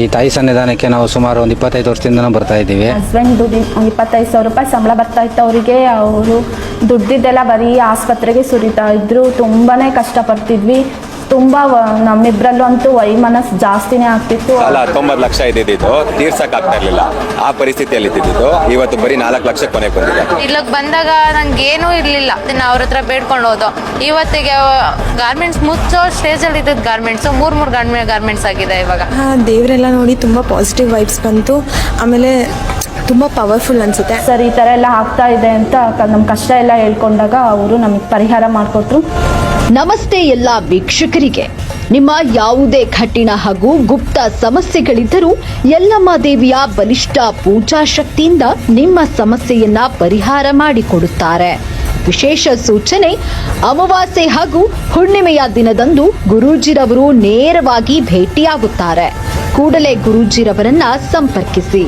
ಈ ತಾಯಿ ಸನ್ನಿಧಾನಕ್ಕೆ ನಾವು ಸುಮಾರು ಒಂದು 25 ವರ್ಷದಿಂದ ಬರ್ತಾ ಇದ್ದೀವಿ. ಹಸ್ಬೆಂಡ್ 25,000 ರೂಪಾಯಿ ಸಂಬಳ ಬರ್ತಾ ಇತ್ತು ಅವರಿಗೆ. ಅವರು ದುಡ್ಡಿದ್ದೆಲ್ಲ ಬರೀ ಆಸ್ಪತ್ರೆಗೆ ಸುರಿತಾ ಇದ್ರು. ತುಂಬಾ ಕಷ್ಟಪಡ್ತಿದ್ವಿ. ತುಂಬ ನಮ್ಮಿಬ್ಬರಲ್ಲೂ ಅಂತೂ ವೈಮನಸ್ ಜಾಸ್ತಿನೇ ಆಗ್ತಿತ್ತು. ಸಾಲ 19 ಲಕ್ಷ ಇದ್ದಿದ್ದು ತೀರ್ಸಕ್ ಆಗ್ತಾ ಇರ್ಲಿಲ್ಲ. ಆ ಪರಿಸ್ಥಿತಿಯಲ್ಲಿ ಇದ್ದಿದ್ದು ಇವತ್ತು ಬರೀ 4 ಲಕ್ಷ ಕೊನೆಗೆ ಬಂದಿದೆ. ಇಲ್ಲಿಗೆ ಬಂದಾಗ ನಂಗೆ ಏನೂ ಇರಲಿಲ್ಲ. ಅವ್ರ ಹತ್ರ ಬೇಡ್ಕೊಂಡು ಹೋದೋ. ಇವತ್ತಿಗೆ ಗಾರ್ಮೆಂಟ್ಸ್ ಮುಚ್ಚೋ ಸ್ಟೇಜಲ್ಲಿ ಇದ್ದಿದ್ದು ಗಾರ್ಮೆಂಟ್ಸು ಮೂರು ಗಾರ್ಮೆಂಟ್ಸ್ ಆಗಿದೆ ಇವಾಗ. ದೇವರೆಲ್ಲ ನೋಡಿ ತುಂಬ ಪಾಸಿಟಿವ್ ವೈಬ್ಸ್ ಬಂತು. ಆಮೇಲೆ ತುಂಬ ಪವರ್ಫುಲ್ ಅನಿಸುತ್ತೆ. ಸರ್ ಈ ಥರ ಎಲ್ಲ ಆಗ್ತಾ ಇದೆ ಅಂತ ನಮ್ಮ ಕಷ್ಟ ಎಲ್ಲ ಹೇಳ್ಕೊಂಡಾಗ ಅವರು ನಮಗೆ ಪರಿಹಾರ ಮಾಡಿಕೊಟ್ರು. ನಮಸ್ತೆ ಎಲ್ಲ ವೀಕ್ಷಕರಿಗೆ. ನಿಮ್ಮ ಯಾವುದೇ ಕಠಿಣ ಹಾಗೂ ಗುಪ್ತ ಸಮಸ್ಯೆಗಳಿದ್ದರೂ ಯಲ್ಲಮ್ಮ ದೇವಿಯ ಬಲಿಷ್ಠ ಪೂಜಾ ಶಕ್ತಿಯಿಂದ ನಿಮ್ಮ ಸಮಸ್ಯೆಯನ್ನ ಪರಿಹಾರ ಮಾಡಿಕೊಡುತ್ತಾರೆ. ವಿಶೇಷ ಸೂಚನೆ, ಅಮಾವಾಸ್ಯೆ ಹಾಗೂ ಹುಣ್ಣಿಮೆಯ ದಿನದಂದು ಗುರೂಜಿರವರು ನೇರವಾಗಿ ಭೇಟಿಯಾಗುತ್ತಾರೆ. ಕೂಡಲೇ ಗುರೂಜಿರವರನ್ನ ಸಂಪರ್ಕಿಸಿ.